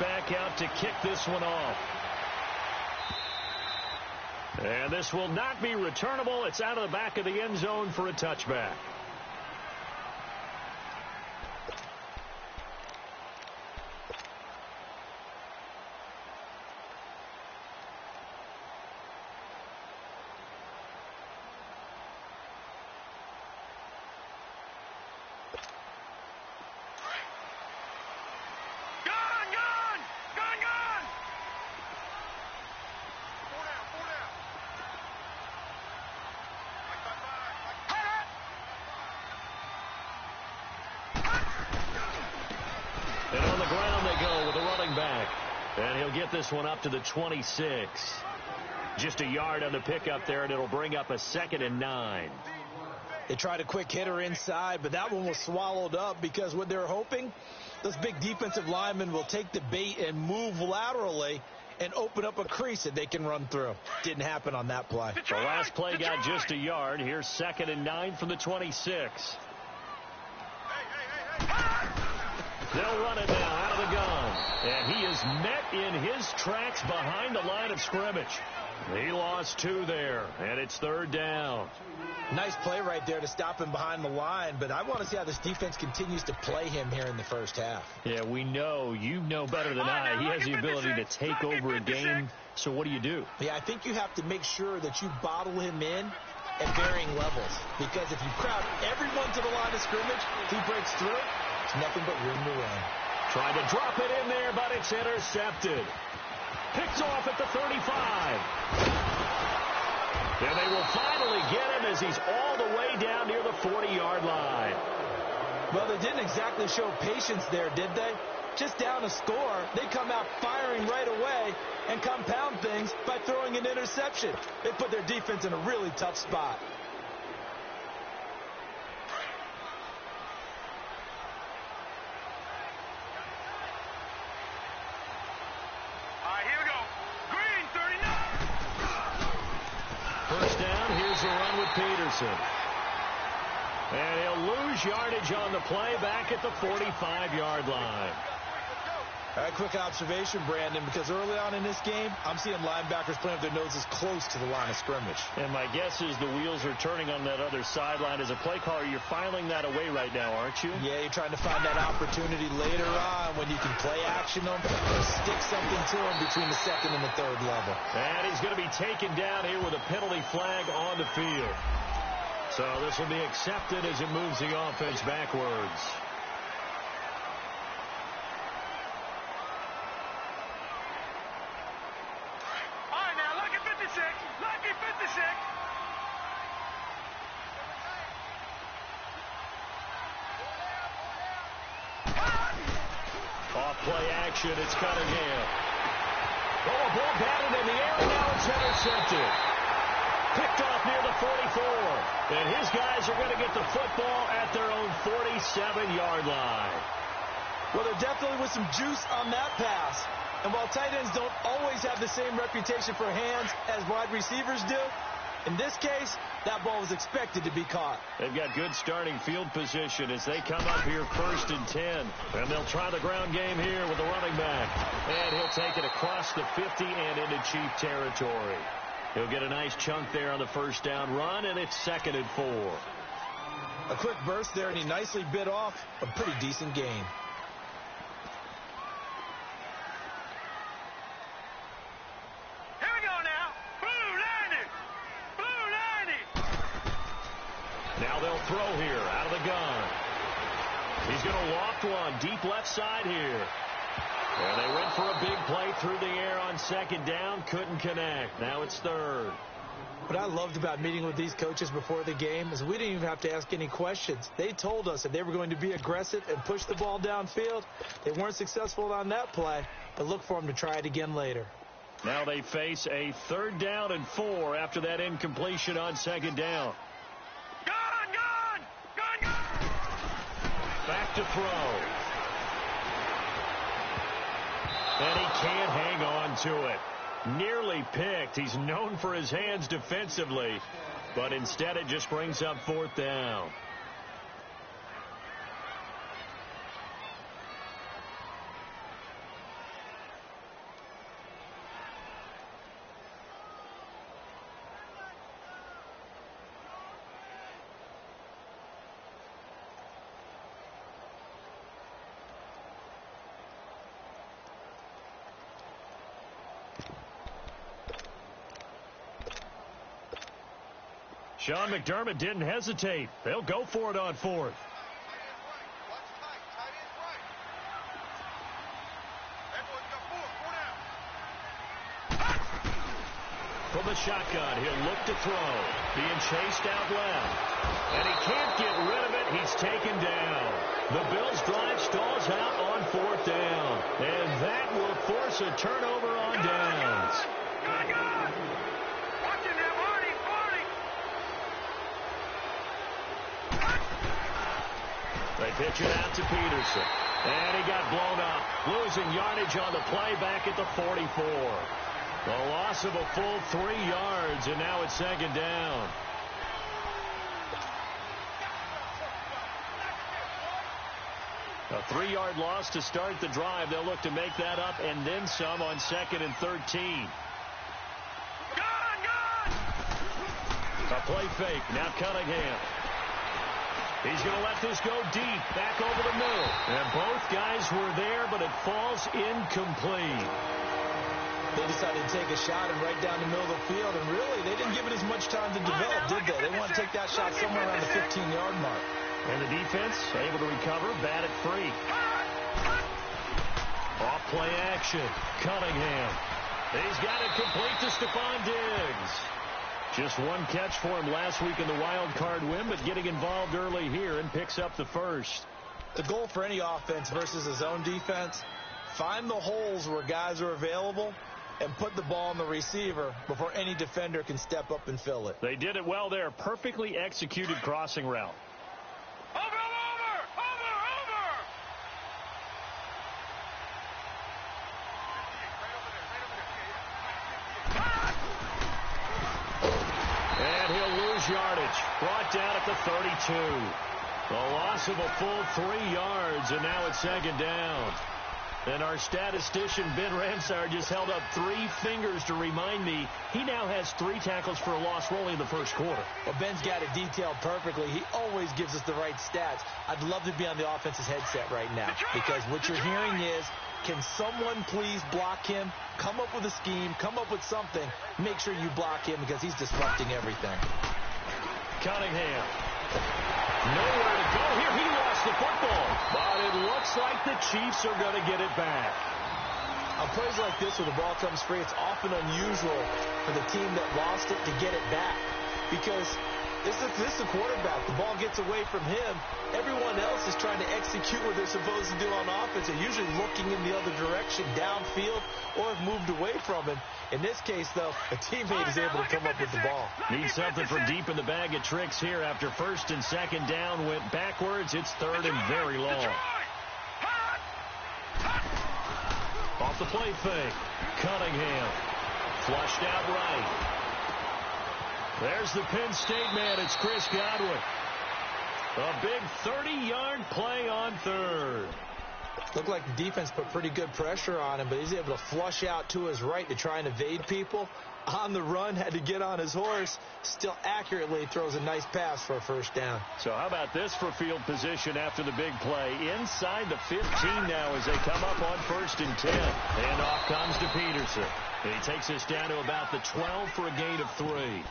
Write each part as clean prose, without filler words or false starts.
back out to kick this one off. And this will not be returnable. It's out of the back of the end zone for a touchback. And on the ground they go with a running back. And he'll get this one up to the 26. Just a yard on the pickup there, and it'll bring up a 2nd and 9. They tried a quick hitter inside, but that one was swallowed up because what they're hoping, those big defensive linemen will take the bait and move laterally and open up a crease that they can run through. Didn't happen on that play. The last play got just a yard. Here's 2nd and 9 from the 26. They'll run it now out of the gun. And he is met in his tracks behind the line of scrimmage. He lost 2 there, and it's 3rd down. Nice play right there to stop him behind the line, but I want to see how this defense continues to play him here in the first half. Yeah, we know. You know better than I. He has the ability to take over a game, so what do? Yeah, I think you have to make sure that you bottle him in at varying levels, because if you crowd everyone to the line of scrimmage, if he breaks through, it's nothing but room to run. Trying to drop it in there, but it's intercepted. Picked off at the 35. And they will finally get him as he's all the way down near the 40-yard line. Well, they didn't exactly show patience there, did they? Just down a score, they come out firing right away and compound things by throwing an interception. They put their defense in a really tough spot. Peterson. And he'll lose yardage on the play back at the 45-yard line. A quick observation, Brandon, because early on in this game, I'm seeing linebackers playing with their noses close to the line of scrimmage. And my guess is the wheels are turning on that other sideline. As a play caller, you're filing that away right now, aren't you? Yeah, you're trying to find that opportunity later on when you can play action them or stick something to them between the 2nd and the 3rd level. And he's going to be taken down here with a penalty flag on the field. So this will be accepted as it moves the offense backwards. Play action, it's Cunningham. Oh, a ball batted in the air, and now it's intercepted. Picked off near the 44. And his guys are going to get the football at their own 47-yard line. Well, there definitely was some juice on that pass. And while tight ends don't always have the same reputation for hands as wide receivers do, in this case, that ball was expected to be caught. They've got good starting field position as they come up here 1st and 10. And they'll try the ground game here with the running back. And he'll take it across the 50 and into Chief territory. He'll get a nice chunk there on the 1st down run, and it's 2nd and 4. A quick burst there, and he nicely bit off a pretty decent gain. Now they'll throw here out of the gun. He's going to loft one deep left side here. And they went for a big play through the air on 2nd down. Couldn't connect. Now it's 3rd. What I loved about meeting with these coaches before the game is we didn't even have to ask any questions. They told us that they were going to be aggressive and push the ball downfield. They weren't successful on that play, but look for them to try it again later. Now they face a 3rd down and 4 after that incompletion on 2nd down. Back to throw. And he can't hang on to it. Nearly picked. He's known for his hands defensively, but instead it just brings up 4th down. Sean McDermott didn't hesitate. They'll go for it on fourth. From the shotgun, he'll look to throw. Being chased out left. And he can't get rid of it. He's taken down. The Bills' drive stalls out on fourth down. And that will force a turnover on downs. They pitch it out to Peterson. And he got blown up. Losing yardage on the play back at the 44. A loss of a full 3 yards, and now it's second down. A 3-yard loss to start the drive. They'll look to make that up and then some on 2nd and 13. A play fake. Now Cunningham. He's going to let this go deep. Back over the middle. And both guys were there, but it falls incomplete. They decided to take a shot and right down the middle of the field, and really, they didn't give it as much time to develop, did they? They want to take that shot somewhere around the 15-yard mark. And the defense able to recover, bat it free. Off play action. Cunningham. He's got it complete to Stephon Diggs. Just one catch for him last week in the wild card win, but getting involved early here and picks up the first. The goal for any offense versus a zone defense, find the holes where guys are available and put the ball on the receiver before any defender can step up and fill it. They did it well there. Perfectly executed crossing route. And he'll lose yardage. Brought down at the 32. A loss of a full 3 yards, and now it's second down. And our statistician, Ben Ramsar, just held up 3 fingers to remind me he now has 3 tackles for a loss only in the first quarter. Well, Ben's got it detailed perfectly. He always gives us the right stats. I'd love to be on the offense's headset right now because what you're hearing is, can someone please block him? Come up with a scheme. Come up with something. Make sure you block him because he's disrupting everything. Cunningham. Nowhere to go here. He lost the football. But it looks like the Chiefs are going to get it back. On plays like this where the ball comes free, it's often unusual for the team that lost it to get it back. Because this is the quarterback. The ball gets away from him. Everyone else is trying to execute what they're supposed to do on offense. They're usually looking in the other direction, downfield, or have moved away from him. In this case, though, a teammate is able to come up with the ball. Need something from deep in the bag of tricks here. After 1st and 2nd down went backwards, it's 3rd and very long. Off the play fake. Cunningham. Flushed out right. There's the Penn State man. It's Chris Godwin. A big 30-yard play on 3rd. Looked like the defense put pretty good pressure on him, but he's able to flush out to his right to try and evade people. On the run, had to get on his horse. Still accurately throws a nice pass for a first down. So how about this for field position after the big play? Inside the 15 now as they come up on 1st and 10. And off comes to Peterson. And he takes us down to about the 12 for a gain of 3.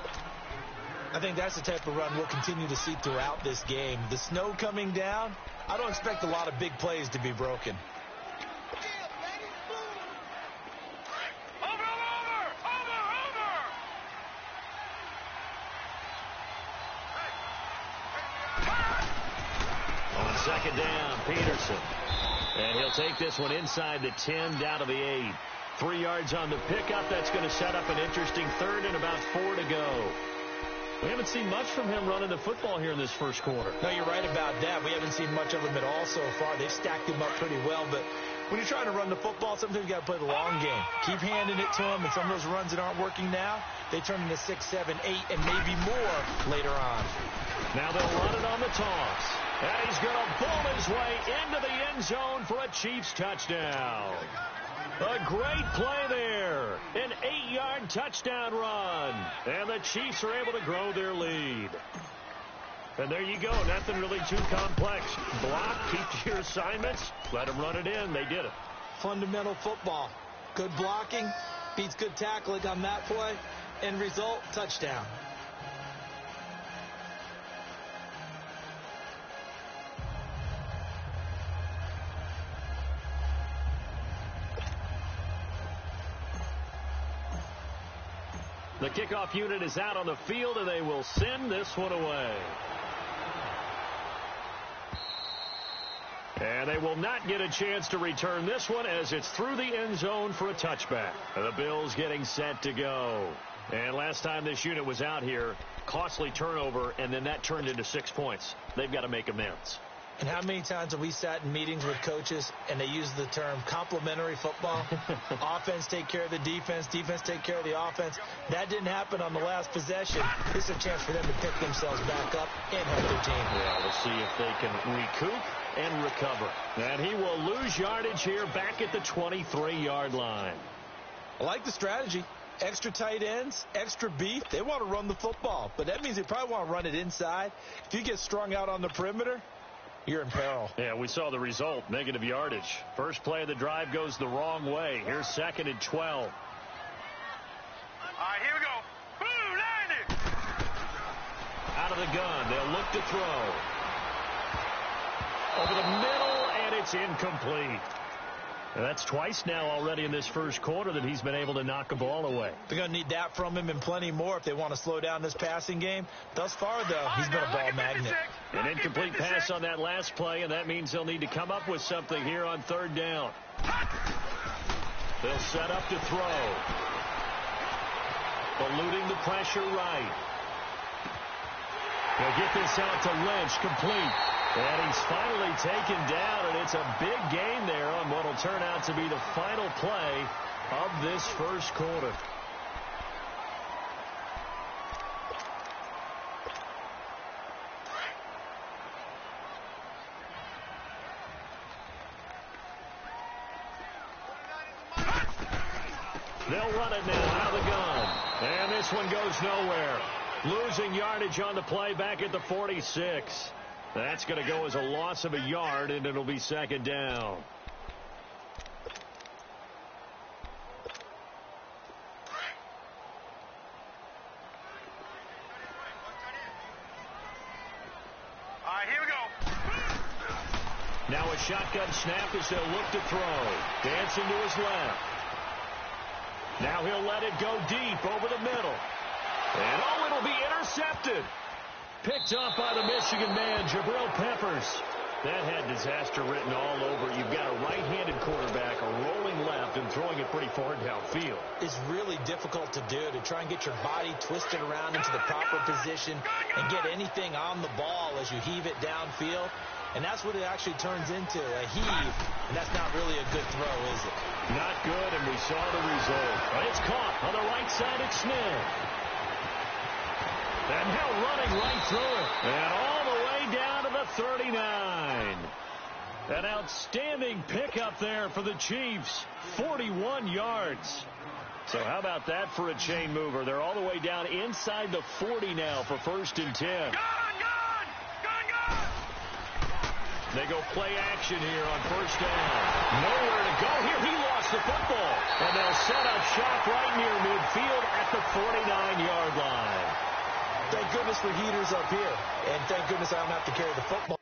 I think that's the type of run we'll continue to see throughout this game. The snow coming down, I don't expect a lot of big plays to be broken. On 2nd down, Peterson. And he'll take this one inside the 10 down to the 8. 3 yards on the pickup. That's going to set up an interesting 3rd and about 4 to go. We haven't seen much from him running the football here in this first quarter. No, you're right about that. We haven't seen much of him at all so far. They've stacked him up pretty well, but when you're trying to run the football, sometimes you got to play the long game. Keep handing it to him, and some of those runs that aren't working now, they turn into 6, 7, 8, and maybe more later on. Now they'll run it on the toss. And he's going to bowl his way into the end zone for a Chiefs touchdown. A great play there. An 8-yard touchdown run. And the Chiefs are able to grow their lead. And there you go. Nothing really too complex. Block, keep to your assignments, let them run it in. They did it. Fundamental football. Good blocking beats good tackling on that play. End result, touchdown. The kickoff unit is out on the field, and they will send this one away. And they will not get a chance to return this one as it's through the end zone for a touchback. The Bills getting set to go. And last time this unit was out here, costly turnover, and then that turned into 6 points. They've got to make amends. And how many times have we sat in meetings with coaches and they use the term complementary football? Offense take care of the defense, defense take care of the offense. That didn't happen on the last possession. This is a chance for them to pick themselves back up and help their team. Yeah, we'll see if they can recoup and recover. And he will lose yardage here back at the 23-yard line. I like the strategy. Extra tight ends, extra beef. They want to run the football, but that means they probably want to run it inside. If you get strung out on the perimeter, you're in peril. Yeah, we saw the result, negative yardage. First play of the drive goes the wrong way. Here's 2nd and 12. All right, here we go. Boom, landed. Out of the gun, they'll look to throw. Over the middle, and it's incomplete. And that's twice now already in this first quarter that he's been able to knock a ball away. They're going to need that from him and plenty more if they want to slow down this passing game. Thus far, though, he's been a ball magnet. An incomplete pass on that last play, and that means they'll need to come up with something here on 3rd down. They'll set up to throw. Eluding the pressure right. They'll get this out to Lynch, complete. And he's finally taken down, and it's a big gain there on what will turn out to be the final play of this first quarter. They'll run it now out of the gun. And this one goes nowhere. Losing yardage on the play back at the 46. That's going to go as a loss of a yard, and it'll be 2nd down. All right, here we go. Now a shotgun snap as they'll look to throw. Dancing to his left. Now he'll let it go deep over the middle. And oh, it'll be intercepted. Picked up by the Michigan man, Jabril Peppers. That had disaster written all over. You've got a right-handed quarterback, a rolling left, and throwing it pretty far downfield. It's really difficult to do, to try and get your body twisted around into the proper position and get anything on the ball as you heave it downfield. And that's what it actually turns into, a heave. And that's not really a good throw, is it? Not good, and we saw the result. But it's caught on the right side at Smith. And now running right through it. And all the way down to the 39. An outstanding pickup there for the Chiefs. 41 yards. So how about that for a chain mover? They're all the way down inside the 40 now for 1st and 10. They go play action here on 1st down. Nowhere to go here. He lost the football. And they'll set up shop right near midfield at the 49-yard line. Thank goodness for heaters up here. And thank goodness I don't have to carry the football.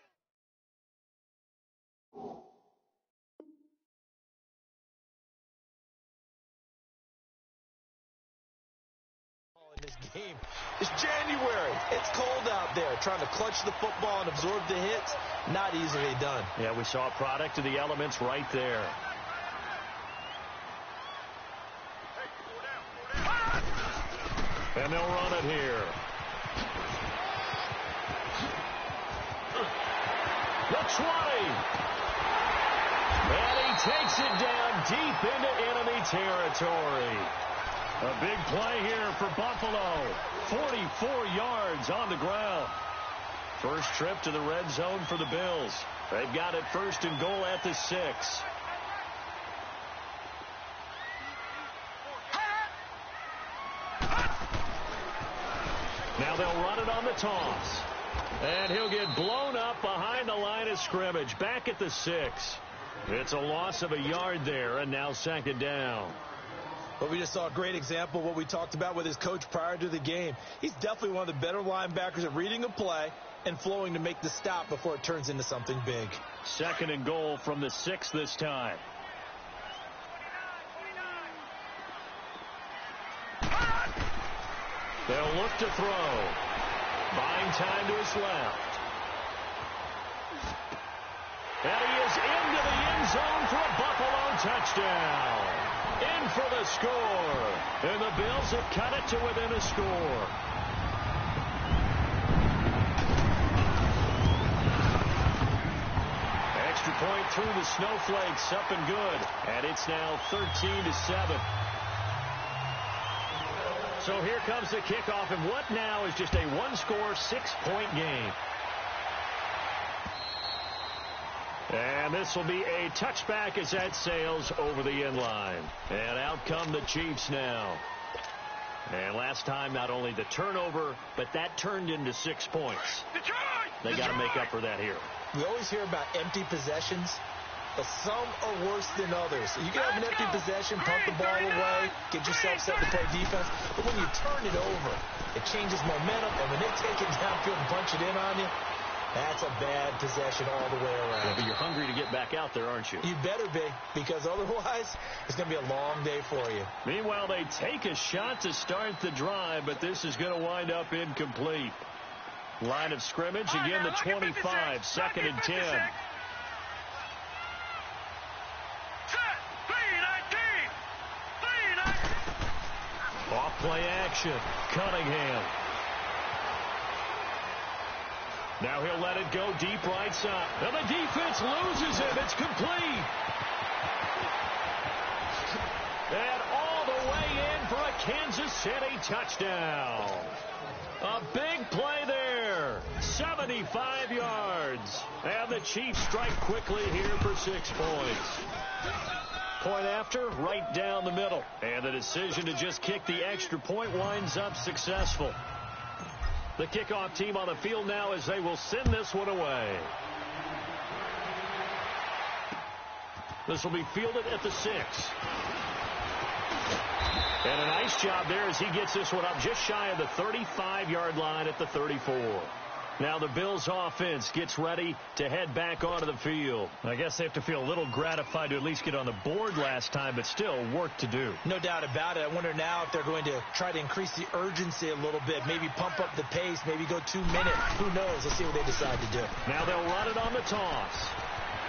In this game, it's January. It's cold out there. Trying to clutch the football and absorb the hits, not easily done. Yeah, we saw a product of the elements right there. And they'll run it here. The 20. And he takes it down deep into enemy territory. A big play here for Buffalo. 44 yards on the ground. First trip to the red zone for the Bills. They've got it 1st and goal at the 6. Now they'll run it on the toss. And he'll get blown up behind the line of scrimmage. Back at the 6. It's a loss of a yard there, and now 2nd down. But we just saw a great example of what we talked about with his coach prior to the game. He's definitely one of the better linebackers at reading a play and flowing to make the stop before it turns into something big. 2nd and goal from the 6 this time. They'll look to throw. Buying time to his left. And he is into the end zone for a Buffalo touchdown. In for the score. And the Bills have cut it to within a score. Extra point through the snowflakes, up and good. And it's now 13-7. So here comes the kickoff, and what now is just a one-score, 6-point game. And this will be a touchback as that sails over the end line. And out come the Chiefs now. And last time, not only the turnover, but that turned into 6 points. They got to make up for that here. We always hear about empty possessions, but some are worse than others. You can have an empty possession, punt the ball away, get yourself set to play defense, but when you turn it over, it changes momentum, and when they take it downfield and punch it in on you, that's a bad possession all the way around. Yeah, but you're hungry to get back out there, aren't you? You better be, because otherwise it's going to be a long day for you. Meanwhile, they take a shot to start the drive, but this is going to wind up incomplete. Line of scrimmage, again the 25, second and 10. Off play action, Cunningham. Now he'll let it go deep right side. Now the defense loses him. It's complete. And all the way in for a Kansas City touchdown. A big play there. 75 yards. And the Chiefs strike quickly here for 6 points. Point after, right down the middle. And the decision to just kick the extra point winds up successful. The kickoff team on the field now as they will send this one away. This will be fielded at the 6. And a nice job there as he gets this one up just shy of the 35-yard line at the 34. Now the Bills offense gets ready to head back onto the field. I guess they have to feel a little gratified to at least get on the board last time, but still work to do. No doubt about it. I wonder now if they're going to try to increase the urgency a little bit, maybe pump up the pace, maybe go 2 minutes. Who knows? Let's see what they decide to do. Now they'll run it on the toss.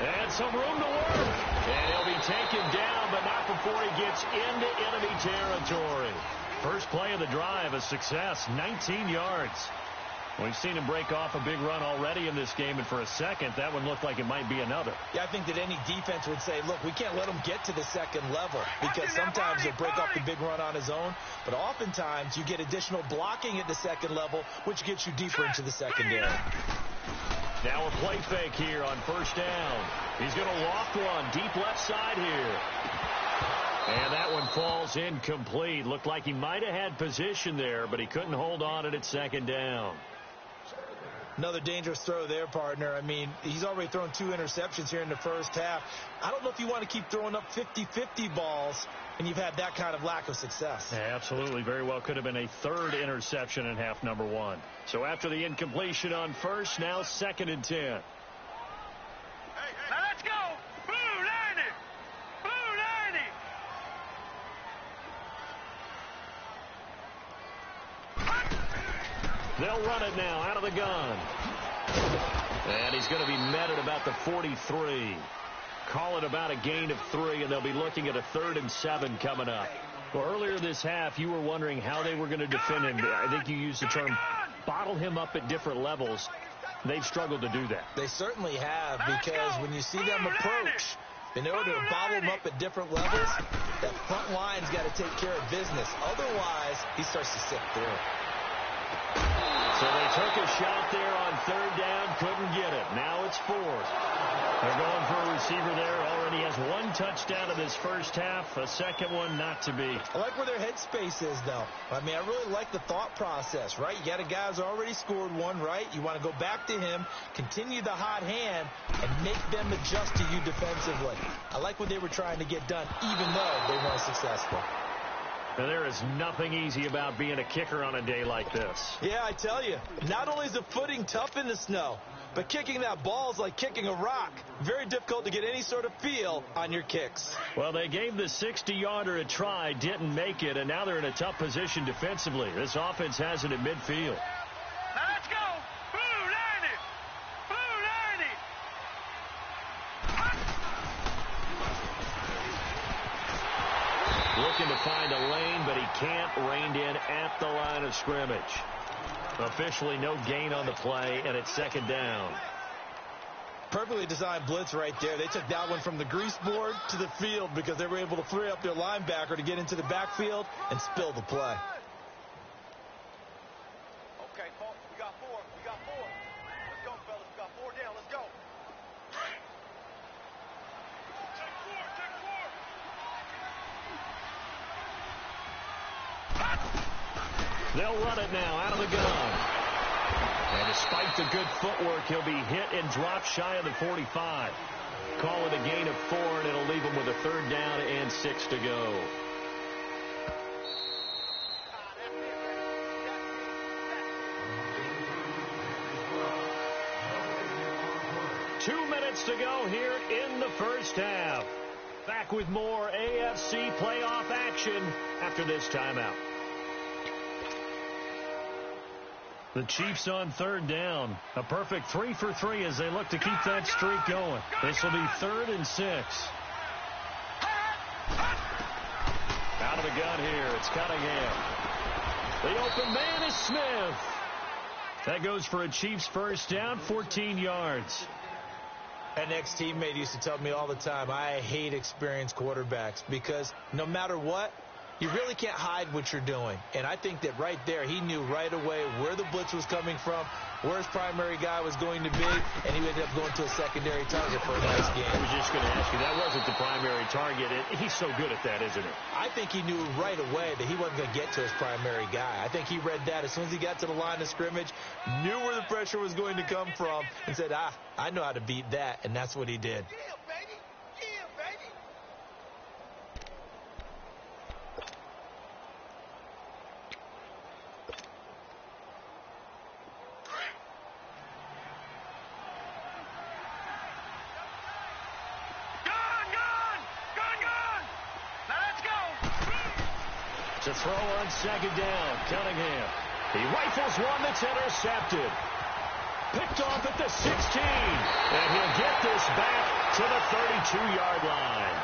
And some room to work. And he'll be taken down, but not before he gets into enemy territory. First play of the drive, a success, 19 yards. We've seen him break off a big run already in this game, and for a second, that one looked like it might be another. Yeah, I think that any defense would say, look, we can't let him get to the second level, because sometimes he'll break off the big run on his own, but oftentimes you get additional blocking at the second level, which gets you deeper into the secondary. Now a play fake here on first down. He's going to loft one deep left side here. And that one falls incomplete. Looked like he might have had position there, but he couldn't hold on at second down. Another dangerous throw there, partner. I mean, he's already thrown 2 interceptions here in the first half. I don't know if you want to keep throwing up 50-50 balls and you've had that kind of lack of success. Yeah, absolutely. Very well could have been a third interception in half number 1. So after the incompletion on first, now second and 10. Now let's go. Blue 90. Blue 90. They'll run it now out of the gun. And he's going to be met at about the 43. Call it about a gain of 3, and they'll be looking at a 3rd and 7 coming up. Well, earlier this half, you were wondering how they were going to defend him. I think you used the term bottle him up at different levels. They've struggled to do that. They certainly have, because when you see them approach, in order to bottle him up at different levels, that front line's got to take care of business. Otherwise, he starts to sift through. So they took a shot there on 3rd down, couldn't get it. Now it's 4th. They're going for a receiver there. Already has 1 touchdown in this first half. A second one not to be. I like where their headspace is, though. I mean, I really like the thought process, right? You got a guy who's already scored 1, right? You want to go back to him, continue the hot hand, and make them adjust to you defensively. I like what they were trying to get done, even though they weren't successful. Now, there is nothing easy about being a kicker on a day like this. Yeah, I tell you, not only is the footing tough in the snow, but kicking that ball is like kicking a rock. Very difficult to get any sort of feel on your kicks. Well, they gave the 60-yarder a try, didn't make it, and now they're in a tough position defensively. This offense has it at midfield. Now let's go. Blue 90. Blue 90. Looking to find a lane, but he can't. Reined in at the line of scrimmage. Officially no gain on the play, and it's second down. Perfectly designed blitz right there. They took that one from the grease board to the field because they were able to free up their linebacker to get into the backfield and spill the play. Okay, folks, we got four. We got four. Let's go, fellas. We got four down. Let's go. Take four. They'll run it now out of the gun. And despite the good footwork, he'll be hit and dropped shy of the 45. Call it a gain of 4, and it'll leave him with a third down and 6 to go. Two minutes to go here in the first half. Back with more AFC playoff action after this timeout. The Chiefs on third down. A perfect 3 for 3 as they look to keep that streak going. This will be 3rd and 6. Out of the gun here. It's Cunningham. The open man is Smith. That goes for a Chiefs first down, 14 yards. An ex-teammate used to tell me all the time, I hate experienced quarterbacks because no matter what, you really can't hide what you're doing. And I think that right there, he knew right away where the blitz was coming from, where his primary guy was going to be, and he ended up going to a secondary target for a nice game. I was just going to ask you, that wasn't the primary target. He's so good at that, isn't he? I think he knew right away that he wasn't going to get to his primary guy. I think he read that as soon as he got to the line of scrimmage, knew where the pressure was going to come from, and said, I know how to beat that, and that's what he did. Yeah, baby. Yeah, baby. To throw on second down, Cunningham. He rifles one that's intercepted. Picked off at the 16. And he'll get this back to the 32-yard line.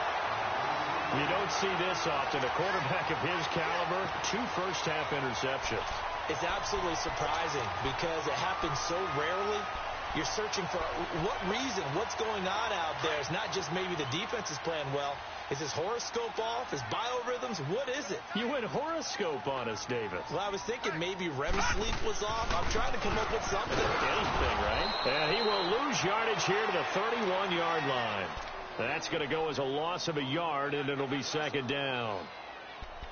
You don't see this often. A quarterback of his caliber, 2 first-half interceptions. It's absolutely surprising because it happens so rarely. You're searching for what reason, what's going on out there. It's not just maybe the defense is playing well. Is his horoscope off? His biorhythms? What is it? You went horoscope on us, Davis. Well, I was thinking maybe REM sleep was off. I'm trying to come up with something. Anything, right? And he will lose yardage here to the 31-yard line. That's going to go as a loss of a yard, and it'll be second down.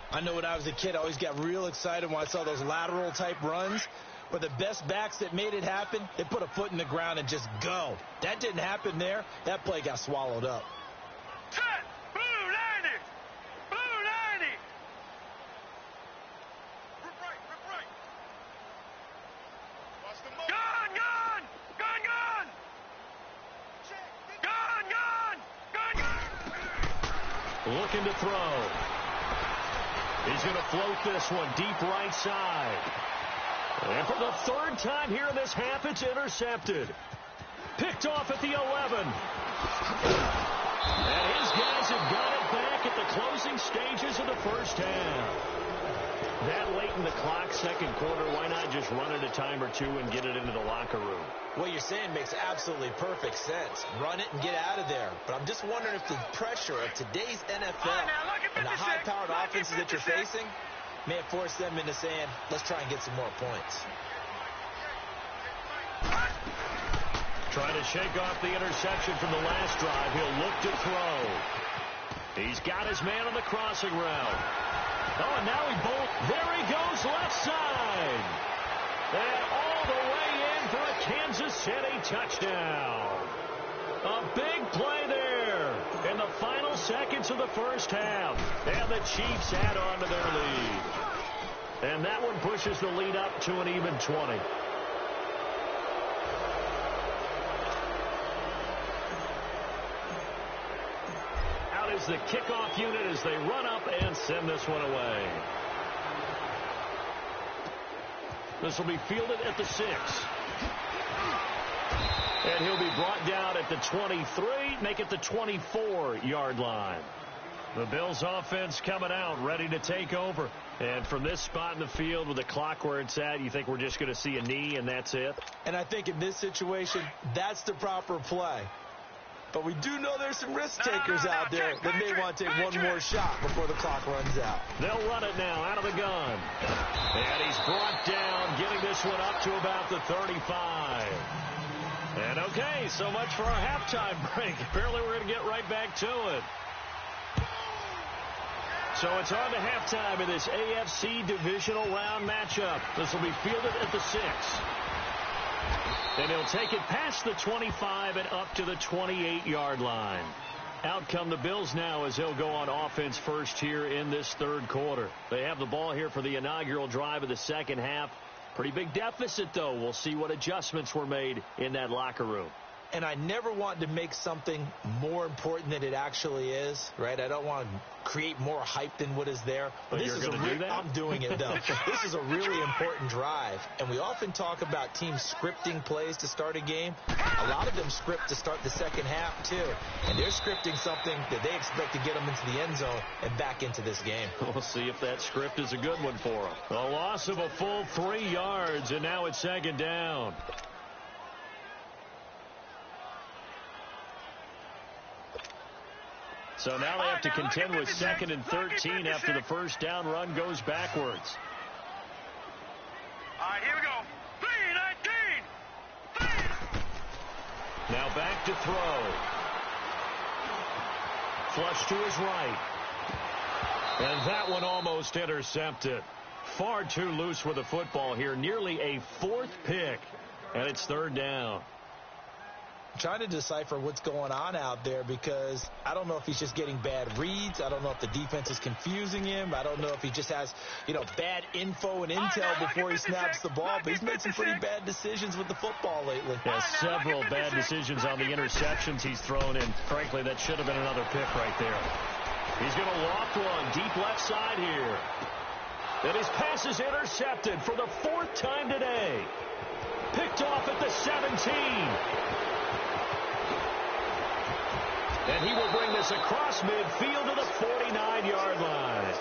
I know when I was a kid, I always got real excited when I saw those lateral-type runs. But the best backs that made it happen, they put a foot in the ground and just go. That didn't happen there. That play got swallowed up. Set. Blue 90. Blue 90. Rip right. Watch the move. Gun. Looking to throw. He's going to float this one deep right side. And for the 3rd time here in this half, it's intercepted. Picked off at the 11. And his guys have got it back at the closing stages of the first half. That late in the clock, second quarter, why not just run it a time or two and get it into the locker room? What you're saying makes absolutely perfect sense. Run it and get out of there. But I'm just wondering if the pressure of today's NFL and the high-powered offenses that you're facing may have forced them into saying, let's try and get some more points. Trying to shake off the interception from the last drive. He'll look to throw. He's got his man on the crossing route. Oh, and now he there he goes, left side. And all the way in for a Kansas City touchdown. A big play there in the final seconds of the first half. And the Chiefs add on to their lead. And that one pushes the lead up to an even 20. is the kickoff unit as they run up and send this one away. This will be fielded at the 6. And he'll be brought down at the 23, make it the 24-yard line. The Bills offense coming out, ready to take over. And from this spot in the field with the clock where it's at, you think we're just going to see a knee and that's it? And I think in this situation, that's the proper play. But we do know there's some risk takers out there that may want to take one more shot before the clock runs out. They'll run it now out of the gun. And he's brought down, getting this one up to about the 35. And okay, so much for our halftime break. Apparently we're going to get right back to it. So it's on to halftime in this AFC divisional round matchup. This will be fielded at the 6. And he'll take it past the 25 and up to the 28-yard line. Out come the Bills now as they'll go on offense first here in this third quarter. They have the ball here for the inaugural drive of the second half. Pretty big deficit, though. We'll see what adjustments were made in that locker room. And I never want to make something more important than it actually is, right? I don't want to create more hype than what is there. But this you're is going to do that? I'm doing it, though. This is a really important drive. And we often talk about teams scripting plays to start a game. A lot of them script to start the second half, too. And they're scripting something that they expect to get them into the end zone and back into this game. We'll see if that script is a good one for them. A loss of a full 3 yards, and now it's second down. So now they have to contend with 2nd and 13 after the first down run goes backwards. All right, here we go. 3-19. Now back to throw. Flush to his right. And that one almost intercepted. Far too loose with the football here. Nearly a 4th pick. And it's 3rd down. Trying to decipher what's going on out there because I don't know if he's just getting bad reads. I don't know if the defense is confusing him. I don't know if he just has, bad info and intel before he snaps the ball. But he's made some pretty bad decisions with the football lately. Yeah, several bad decisions on the interceptions he's thrown in. Frankly, that should have been another pick right there. He's going to loft one deep left side here. And his pass is intercepted for the 4th time today. Picked off at the 17. And he will bring this across midfield to the 49-yard line.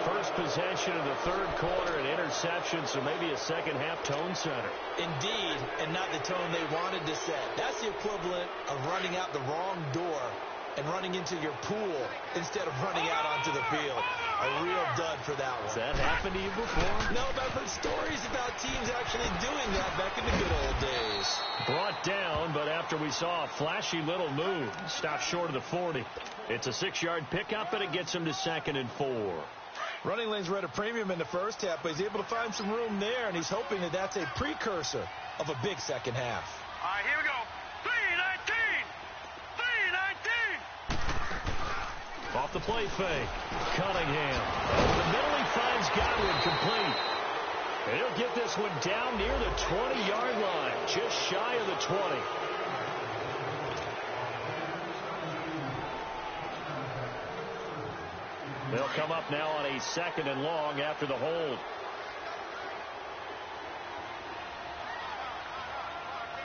First possession of the third quarter, an interception, so maybe a second-half tone setter. Indeed, and not the tone they wanted to set. That's the equivalent of running out the wrong door and running into your pool instead of running out onto the field. A real dud for that one. Has that happened to you before? No, but I've heard stories about teams actually doing that back in the good old days. Brought down, but after we saw a flashy little move, stopped short of the 40. It's a 6-yard pickup, and it gets him to 2nd and 4. Running lanes were at a premium in the first half, but he's able to find some room there, and he's hoping that that's a precursor of a big second half. All right, here we go. 3-19. 3-19. Off the play fake. Cunningham. Over the middle, he finds Godwin complete. And he'll get this one down near the 20-yard line, just shy of the 20. They'll come up now on a 2nd and long after the hold.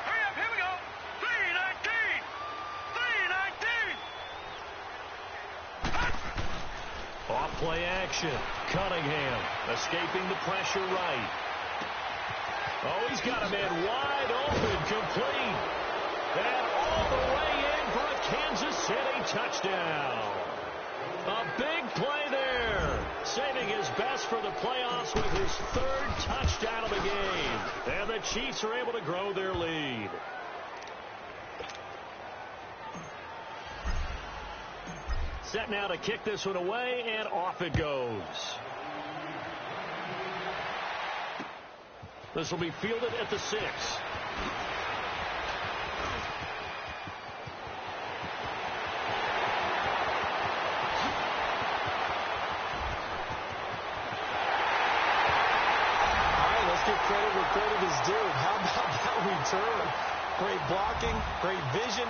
Hurry up, here we go. 3-19. 3-19. Off play action. Cunningham escaping the pressure right. Oh, he's got a man wide open, complete. And all the way in for a Kansas City touchdown. A big play there. Saving his best for the playoffs with his 3rd touchdown of the game. And the Chiefs are able to grow their lead. Set now to kick this one away, and off it goes. This will be fielded at the 6. Credit where credit is due. How about that return? Great blocking, great vision,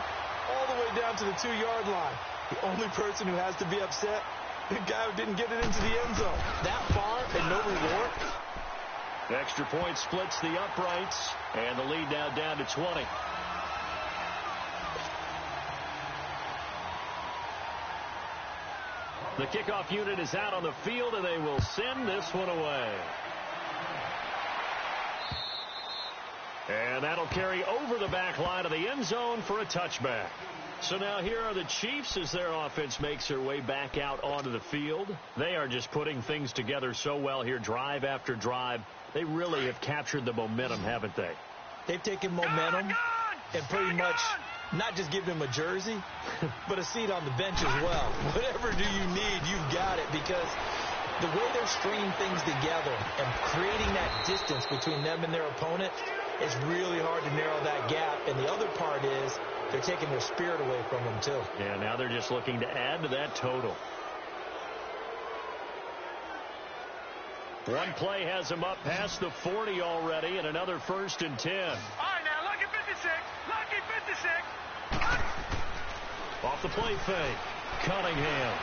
all the way down to the 2-yard line. The only person who has to be upset, the guy who didn't get it into the end zone. That far and no reward. Extra point splits the uprights, and the lead now down to 20. The kickoff unit is out on the field, and they will send this one away. And that'll carry over the back line of the end zone for a touchback. So now here are the Chiefs as their offense makes their way back out onto the field. They are just putting things together so well here, drive after drive. They really have captured the momentum, haven't they? They've taken momentum and pretty much not just given him a jersey, but a seat on the bench as well. Whatever do you need, you've got it, because the way they're stringing things together and creating that distance between them and their opponent, it's really hard to narrow that gap. And the other part is they're taking their spirit away from them, too. Yeah, now they're just looking to add to that total. One play has them up past the 40 already, and another 1st and 10. All right, now, lucky 56. Lucky 56. Off the play fake. Cunningham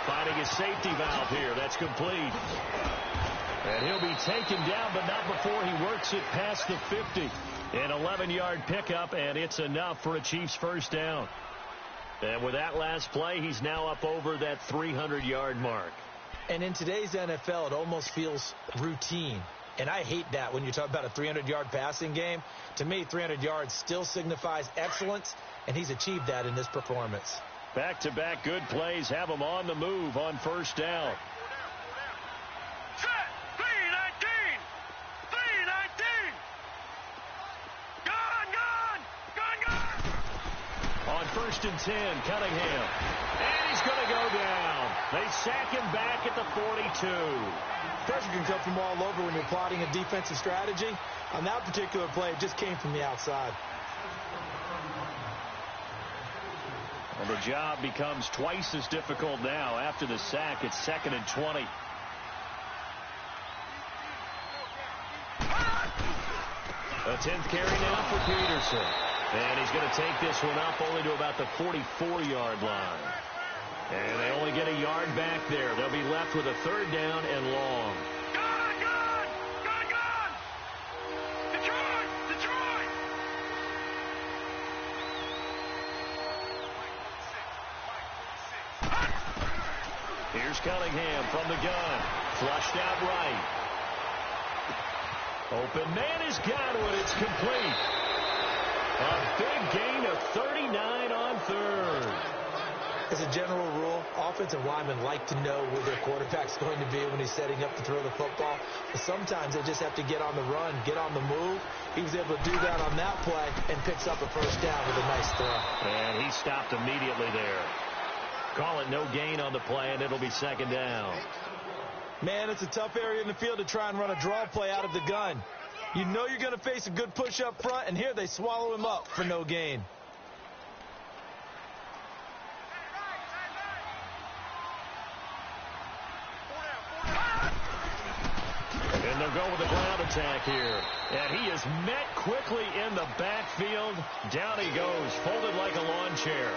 finding his safety valve here. That's complete. And he'll be taken down, but not before he works it past the 50. An 11-yard pickup, and it's enough for a Chiefs first down. And with that last play, he's now up over that 300-yard mark. And in today's NFL, it almost feels routine. And I hate that when you talk about a 300-yard passing game. To me, 300 yards still signifies excellence, and he's achieved that in this performance. Back-to-back good plays have him on the move on first down. Set. 319. 319. Gone. On 1st and 10, Cunningham. And he's going to go down. They sack him back at the 42. Pressure can come from all over when you're plotting a defensive strategy. On that particular play, it just came from the outside. And the job becomes twice as difficult now. After the sack, it's 2nd and 20. A 10th carry now for Peterson. And he's going to take this one up only to about the 44-yard line. And they only get a yard back there. They'll be left with a 3rd down and long. Gone. Detroit. Here's Cunningham from the gun. Flushed out right. Open man is Godwin. It's complete. A big gain of 39 on 3rd. As a general rule, offensive linemen like to know where their quarterback's going to be when he's setting up to throw the football. But sometimes they just have to get on the run, get on the move. He was able to do that on that play and picks up a first down with a nice throw. And he stopped immediately there. Call it no gain on the play, and it'll be 2nd down. Man, it's a tough area in the field to try and run a draw play out of the gun. You know you're going to face a good push up front, and here they swallow him up for no gain. And they'll go with the ground attack here. And he is met quickly in the backfield. Down he goes, folded like a lawn chair.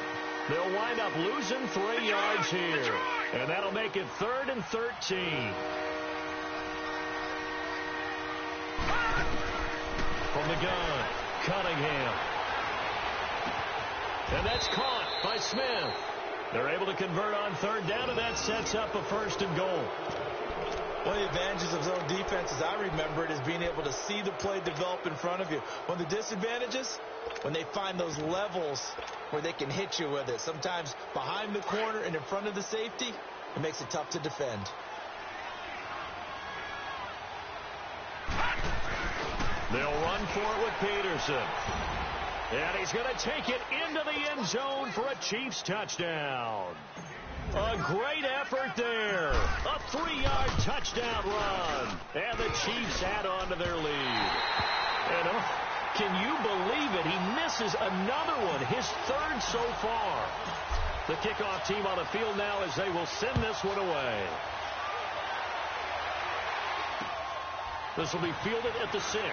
They'll wind up losing 3 yards here. And that'll make it 3rd and 13. From the gun, Cunningham. And that's caught by Smith. They're able to convert on 3rd down, and that sets up a 1st and goal. One of the advantages of zone defense, as I remember it, is being able to see the play develop in front of you. One of the disadvantages, when they find those levels where they can hit you with it. Sometimes behind the corner and in front of the safety, it makes it tough to defend. They'll run for it with Peterson. And he's going to take it into the end zone for a Chiefs touchdown. A great effort there. A 3-yard touchdown run. And the Chiefs add on to their lead. And can you believe it? He misses another one, his 3rd so far. The kickoff team on the field now as they will send this one away. This will be fielded at the 6.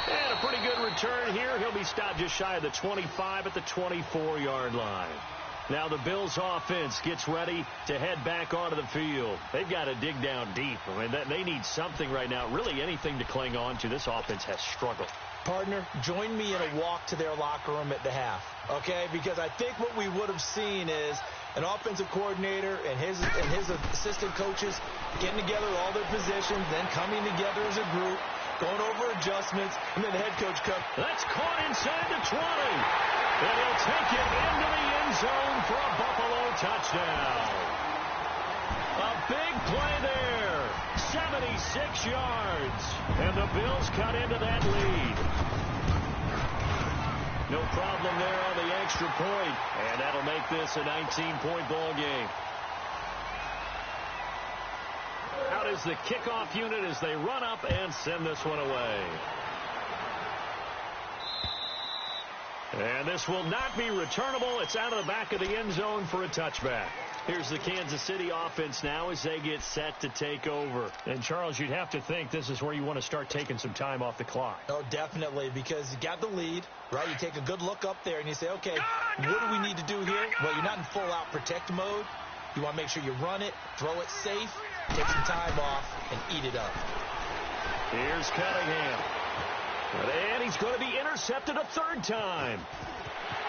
And a pretty good return here. He'll be stopped just shy of the 25 at the 24-yard line. Now the Bills offense gets ready to head back onto the field. They've got to dig down deep. I mean, they need something right now, really anything to cling on to. This offense has struggled. Partner, join me in a walk to their locker room at the half, okay? Because I think what we would have seen is an offensive coordinator and his assistant coaches getting together all their positions, then coming together as a group, going over adjustments, and then the head coach comes. That's caught inside the 20. And he'll take it into the end zone for a Buffalo touchdown. A big play there. 76 yards. And the Bills cut into that lead. No problem there on the extra point. And that'll make this a 19-point ball game. Out is the kickoff unit as they run up and send this one away. And this will not be returnable. It's out of the back of the end zone for a touchback. Here's the Kansas City offense now as they get set to take over. And, Charles, you'd have to think this is where you want to start taking some time off the clock. Oh, definitely, because you got the lead, right? You take a good look up there and you say, okay, what do we need to do here? Well, you're not in full-out protect mode. You want to make sure you run it, throw it safe, take some time off, and eat it up. Here's Cunningham. And he's going to be intercepted a third time.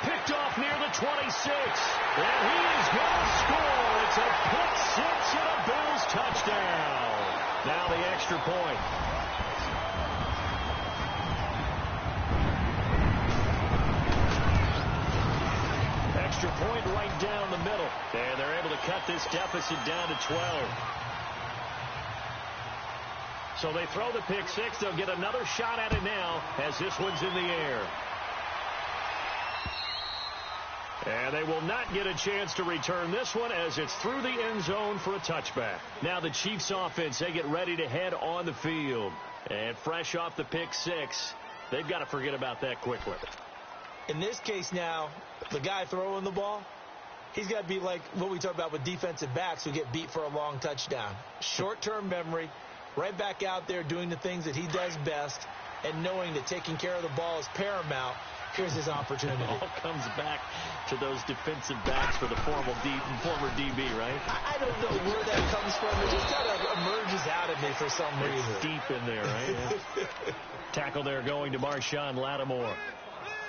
Picked off near the 26. And he is going to score. It's a pick six and a Bills touchdown. Now the extra point. Extra point right down the middle. And they're able to cut this deficit down to 12. So they throw the pick six. They'll get another shot at it now as this one's in the air. And they will not get a chance to return this one as it's through the end zone for a touchback. Now the Chiefs offense, they get ready to head on the field. And fresh off the pick six, they've got to forget about that quickly. In this case now, the guy throwing the ball, he's got to be like what we talk about with defensive backs who get beat for a long touchdown. Short-term memory. Right back out there doing the things that he does best and knowing that taking care of the ball is paramount. Here's his opportunity. It all comes back to those defensive backs for the former DB, right? I don't know where that comes from. It just kind of emerges out of me for some reason. It's deep in there, right? Yeah. Tackle there going to Marshawn Lattimore.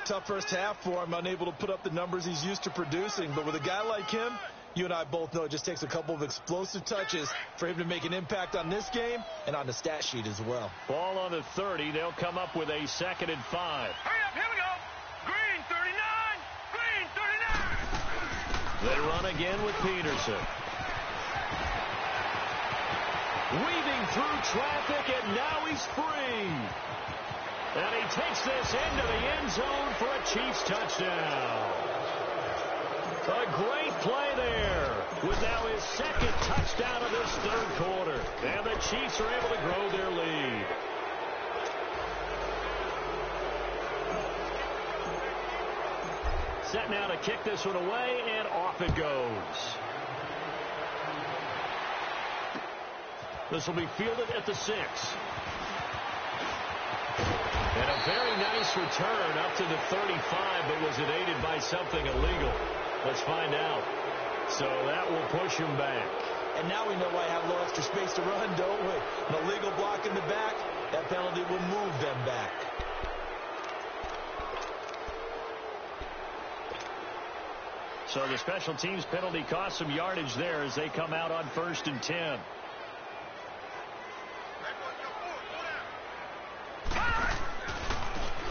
Tough first half for him, unable to put up the numbers he's used to producing. But with a guy like him, you and I both know it just takes a couple of explosive touches for him to make an impact on this game and on the stat sheet as well. Ball on the 30. They'll come up with a 2nd and 5. Hurry up, here we go. Green 39. Green 39. They run again with Peterson. Weaving through traffic, and now he's free. And he takes this into the end zone for a Chiefs touchdown. A great play there with now his 2nd touchdown of this 3rd quarter. And the Chiefs are able to grow their lead. Set now to kick this one away, and off it goes. This will be fielded at the 6. And a very nice return up to the 35, but was it aided by something illegal? Let's find out. So that will push him back. And now we know why I have a little extra space to run, don't we? An illegal block in the back, that penalty will move them back. So the special teams penalty cost some yardage there as they come out on 1st and 10.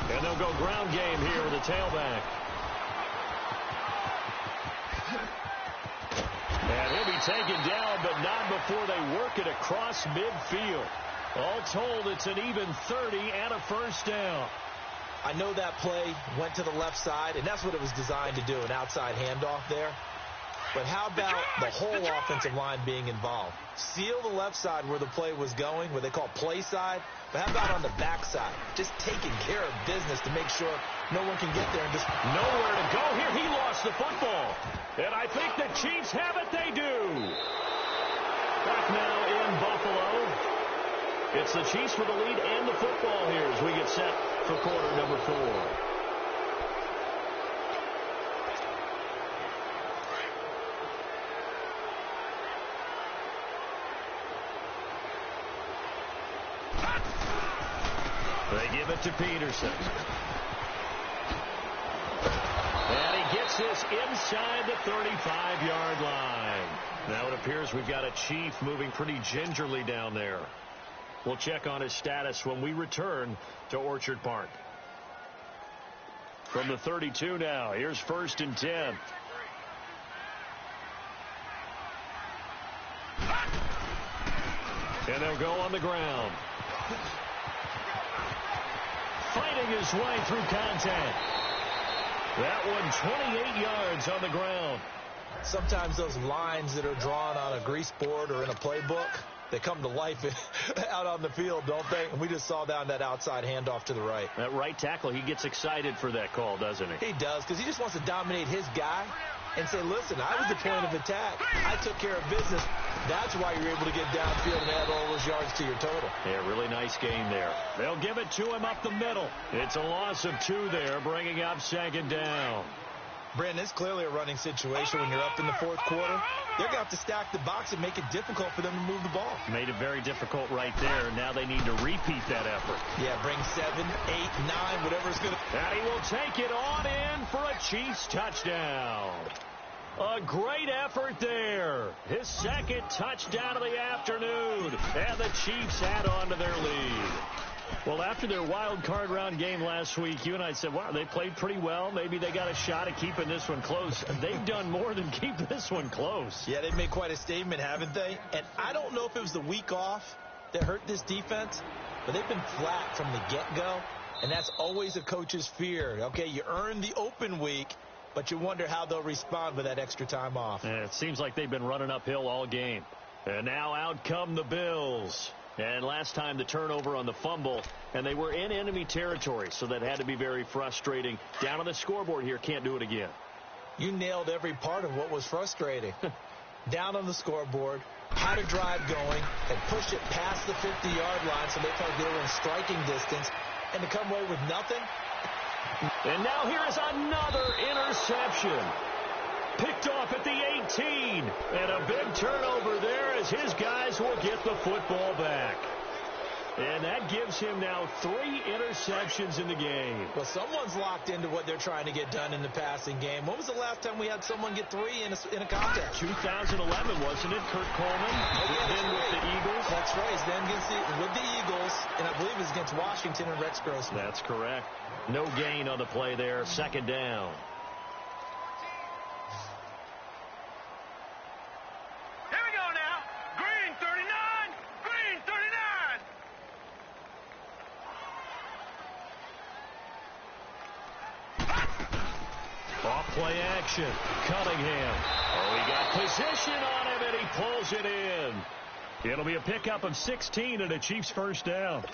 And they'll go ground game here with a tailback. And he'll be taken down, but not before they work it across midfield. All told, it's an even 30 and a 1st down. I know that play went to the left side, and that's what it was designed to do, an outside handoff there. But how about the whole offensive line being involved? Seal the left side where the play was going, what they call play side. But how about on the back side? Just taking care of business to make sure no one can get there and just nowhere to go here. He lost the football. And I think the Chiefs have it. They do. Back now in Buffalo. It's the Chiefs with the lead and the football here as we get set for quarter number 4. They give it to Peterson. And he gets this inside the 35-yard line. Now it appears we've got a Chief moving pretty gingerly down there. We'll check on his status when we return to Orchard Park. From the 32 now, here's 1st and 10. And they'll go on the ground. Fighting his way through contact. That one 28 yards on the ground. Sometimes those lines that are drawn on a grease board or in a playbook, they come to life out on the field, don't they? And we just saw down that outside handoff to the right. That right tackle, he gets excited for that call, doesn't he? He does, because he just wants to dominate his guy and say, listen, I was the point of attack. I took care of business. That's why you're able to get downfield and add all those yards to your total. Yeah, really nice game there. They'll give it to him up the middle. It's a loss of 2 there, bringing up 2nd down. Brandon, it's clearly a running situation when you're up in the 4th quarter. They're going to have to stack the box and make it difficult for them to move the ball. Made it very difficult right there. Now they need to repeat that effort. Yeah, bring 7, 8, 9, whatever it's going to. And he will take it on in for a Chiefs touchdown. A great effort there. His 2nd touchdown of the afternoon. And the Chiefs add on to their lead. Well, after their wild card round game last week, you and I said, wow, they played pretty well. Maybe they got a shot at keeping this one close. They've done more than keep this one close. Yeah, they've made quite a statement, haven't they? And I don't know if it was the week off that hurt this defense, but they've been flat from the get-go, and that's always a coach's fear. Okay, you earn the open week, but you wonder how they'll respond with that extra time off. Yeah, it seems like they've been running uphill all game. And now out come the Bills. And last time the turnover on the fumble, and they were in enemy territory, so that had to be very frustrating. Down on the scoreboard here, can't do it again. You nailed every part of what was frustrating. Down on the scoreboard, had a drive going, and pushed it past the 50-yard line so they felt they were in striking distance, and to come away with nothing. And now here is another interception. Picked off at the 18. And a big turnover there as his guys will get the football back. And that gives him now 3 interceptions in the game. Well, someone's locked into what they're trying to get done in the passing game. When was the last time we had someone get 3 in a contest? 2011, wasn't it? Kurt Coleman, then with the Eagles. That's right. He's then with the Eagles, and I believe it was against Washington and Rex Grossman. That's correct. No gain on the play there. 2nd down. Play action. Cunningham. Oh, he got position on him, and he pulls it in. It'll be a pickup of 16 and a Chiefs 1st down.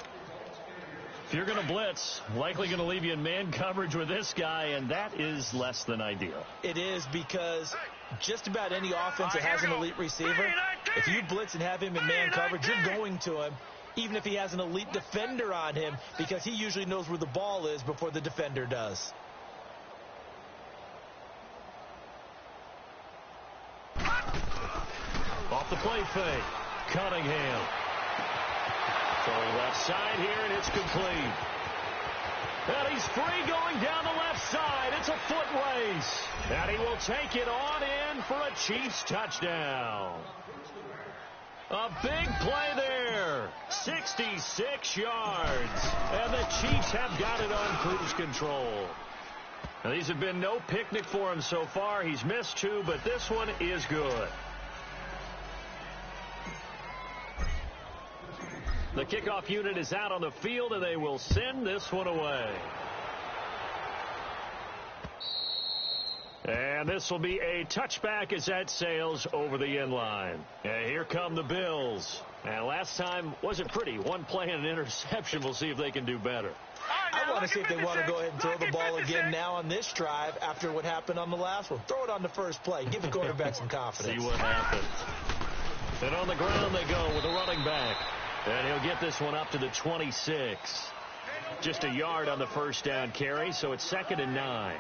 If you're going to blitz, likely going to leave you in man coverage with this guy, and that is less than ideal. It is, because just about any offense that has an elite receiver, if you blitz and have him in man coverage, you're going to him, even if he has an elite defender on him, because he usually knows where the ball is before the defender does. Off the play fake. Cunningham. To the left side here, and it's complete. And he's free going down the left side. It's a foot race. And he will take it on in for a Chiefs touchdown. A big play there. 66 yards. And the Chiefs have got it on cruise control. Now, these have been no picnic for him so far. He's missed 2, but this one is good. The kickoff unit is out on the field, and they will send this one away. And this will be a touchback as that sails over the end line. And here come the Bills. And last time wasn't pretty. 1 play and an interception. We'll see if they can do better. I want to see if they want to go ahead and throw the ball again now on this drive after what happened on the last one. Throw it on the first play. Give the quarterback some confidence. See what happens. And on the ground they go with a running back. And he'll get this one up to the 26. Just a yard on the first down carry, so it's 2nd and 9.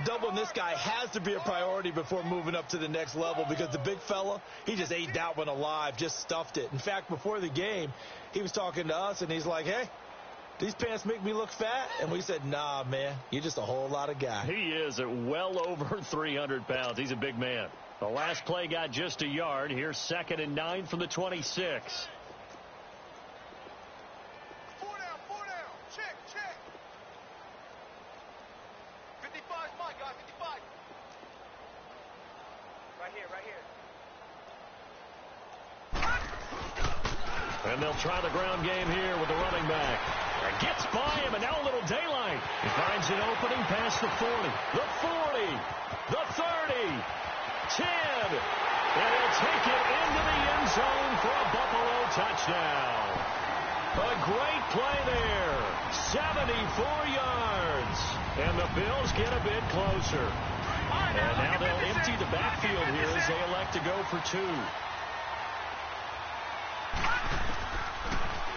Doubling this guy has to be a priority before moving up to the next level because the big fella, he just ate that one alive, just stuffed it. In fact, before the game, he was talking to us, and he's like, hey, these pants make me look fat? And we said, nah, man, you're just a whole lot of guy. He is at well over 300 pounds. He's a big man. The last play got just a yard. Here's 2nd and 9 from the 26. 4 down. Check. 55's mine, guys. 55. Right here. And they'll try the ground game here with the running back. And gets by him, and now a little daylight. He finds an opening past the 40, the 40, the 30, 10. And he'll take it into the end zone for a Buffalo touchdown. A great play there. 74 yards. And the Bills get a bit closer. And now they'll empty the backfield here as they elect to go for 2.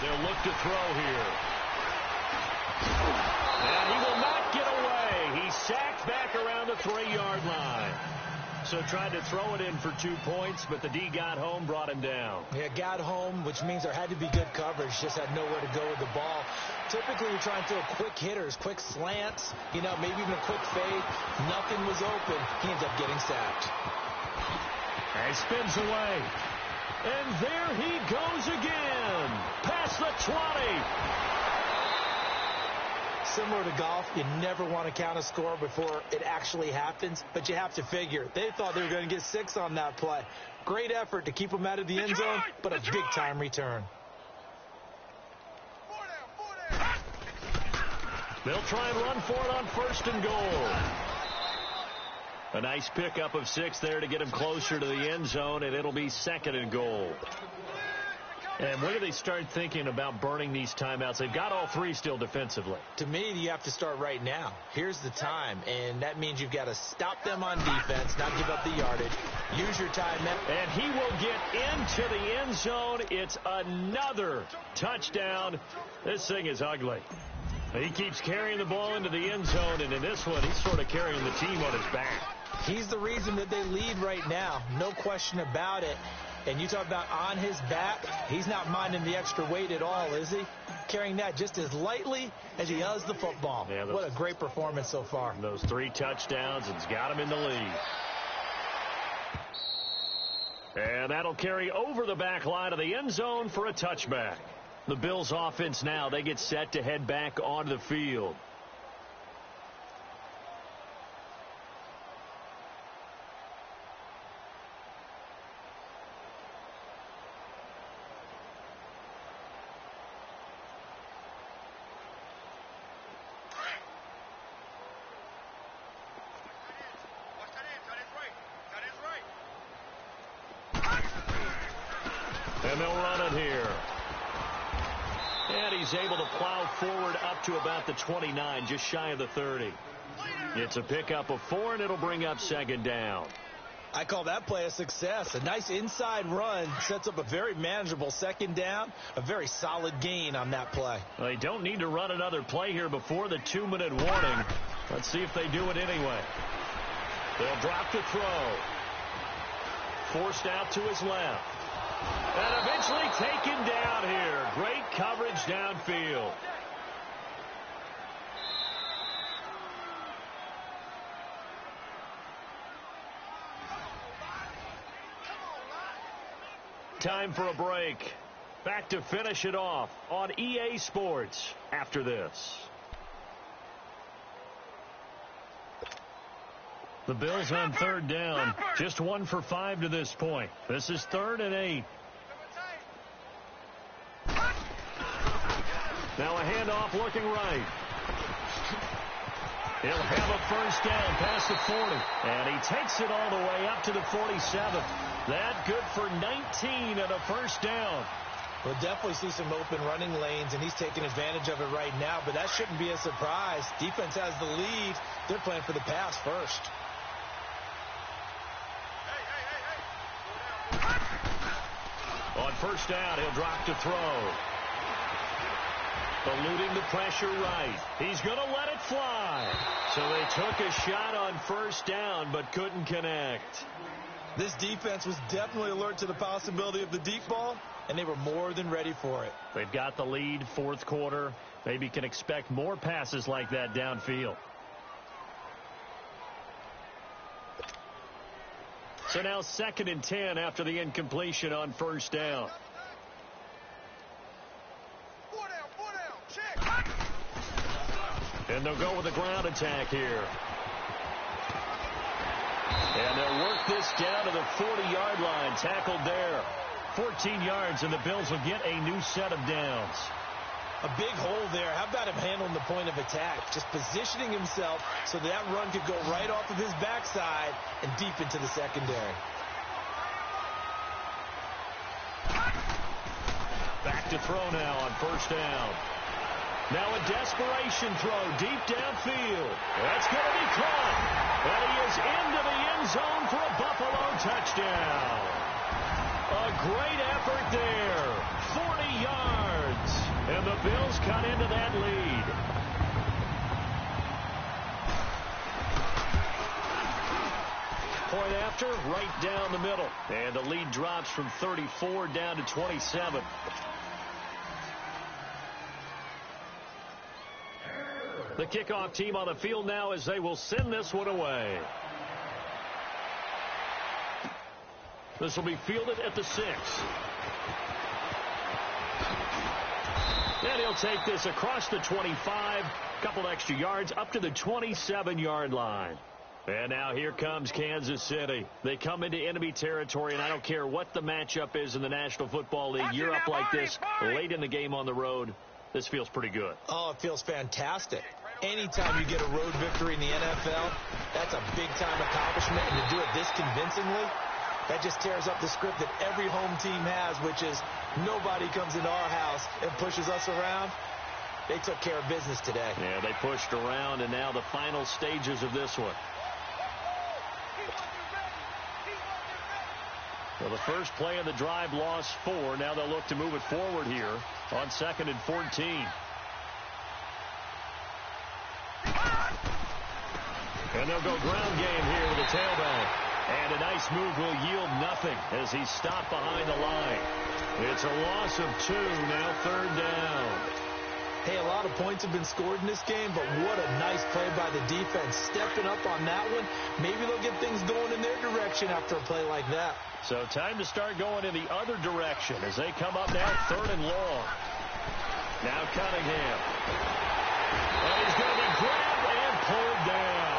They'll look to throw here. And he will not get away. He's sacked back around the 3-yard line. So tried to throw it in for 2 points, but the D got home, brought him down. Yeah, got home, which means there had to be good coverage. Just had nowhere to go with the ball. Typically, you're trying to throw quick hitters, quick slants, maybe even a quick fade. Nothing was open. He ends up getting sacked. And he spins away. And there he goes again. Past the 20. Similar to golf, you never want to count a score before it actually happens, but you have to figure. They thought they were going to get 6 on that play. Great effort to keep them out of the end zone, but a big-time return. 4 down. They'll try and run for it on 1st and goal. A nice pickup of 6 there to get him closer to the end zone, and it'll be 2nd and goal. And when do they start thinking about burning these timeouts? They've got all 3 still defensively. To me, you have to start right now. Here's the time, and that means you've got to stop them on defense, not give up the yardage. Use your timeout. And he will get into the end zone. It's another touchdown. This thing is ugly. He keeps carrying the ball into the end zone, and in this one, he's sort of carrying the team on his back. He's the reason that they lead right now. No question about it. And you talk about on his back, he's not minding the extra weight at all, is he? Carrying that just as lightly as he does the football. Yeah, what a great performance so far. Those 3 touchdowns, it's got him in the lead. And that'll carry over the back line of the end zone for a touchback. The Bills offense now, they get set to head back onto the field. And they'll run it here. And he's able to plow forward up to about the 29, just shy of the 30. It's a pickup of 4, and it'll bring up 2nd down. I call that play a success. A nice inside run sets up a very manageable 2nd down, a very solid gain on that play. Well, they don't need to run another play here before the 2-minute warning. Let's see if they do it anyway. They'll drop the throw. Forced out to his left. And eventually taken down here. Great coverage downfield. Time for a break. Back to finish it off on EA Sports after this. The Bills on 3rd down. Just 1 for 5 to this point. This is 3rd and 8. Now a handoff looking right. He'll have a 1st down past the 40. And he takes it all the way up to the 47. That good for 19 and a 1st down. We'll definitely see some open running lanes, and he's taking advantage of it right now. But that shouldn't be a surprise. Defense has the lead. They're playing for the pass first. On first down. He'll drop to throw. Eluding the pressure right. He's going to let it fly. So they took a shot on first down, but couldn't connect. This defense was definitely alert to the possibility of the deep ball, and they were more than ready for it. They've got the lead, fourth quarter. Maybe can expect more passes like that downfield. So now 2nd and 10 after the incompletion on first down. And they'll go with a ground attack here. And they'll work this down to the 40-yard line. Tackled there. 14 yards, and the Bills will get a new set of downs. A big hole there. How about him handling the point of attack? Just positioning himself so that run could go right off of his backside and deep into the secondary. Back to throw now on first down. Now a desperation throw deep downfield. That's going to be caught. And he is into the end zone for a Buffalo touchdown. A great effort there. 40 yards. And the Bills cut into that lead. Point after, right down the middle. And the lead drops from 34 down to 27. The kickoff team on the field now as they will send this one away. This will be fielded at the 6. And he'll take this across the 25, couple extra yards up to the 27-yard line. And now here comes Kansas City. They come into enemy territory, and I don't care what the matchup is in the National Football League. You're up like this late in the game on the road. This feels pretty good. Oh, it feels fantastic. Anytime you get a road victory in the NFL, that's a big-time accomplishment, and to do it this convincingly, that just tears up the script that every home team has, which is nobody comes into our house and pushes us around. They took care of business today. Yeah, they pushed around, and now the final stages of this one. Well, the first play of the drive lost 4. Now they'll look to move it forward here on 2nd and 14. And they'll go ground game here with a tailback. And a nice move will yield nothing as he's stopped behind the line. It's a loss of 2, now 3rd down. Hey, a lot of points have been scored in this game, but what a nice play by the defense. Stepping up on that one, maybe they'll get things going in their direction after a play like that. So time to start going in the other direction as they come up now 3rd and long. Now Cunningham. And he's going to be grabbed and pulled down.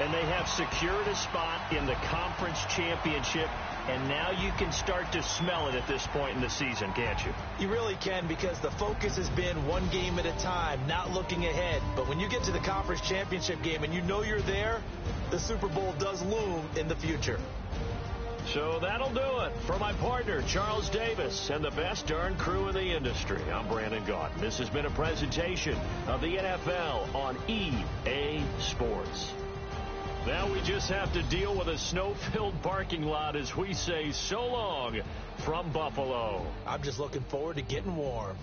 And they have secured a spot in the conference championship, and now you can start to smell it at this point in the season, can't you? You really can, because the focus has been one game at a time, not looking ahead. But when you get to the conference championship game and you know you're there, the Super Bowl does loom in the future. So that'll do it. For my partner, Charles Davis, and the best darn crew in the industry, I'm Brandon Gaudin. This has been a presentation of the NFL on EA Sports. Now we just have to deal with a snow-filled parking lot as we say so long from Buffalo. I'm just looking forward to getting warm.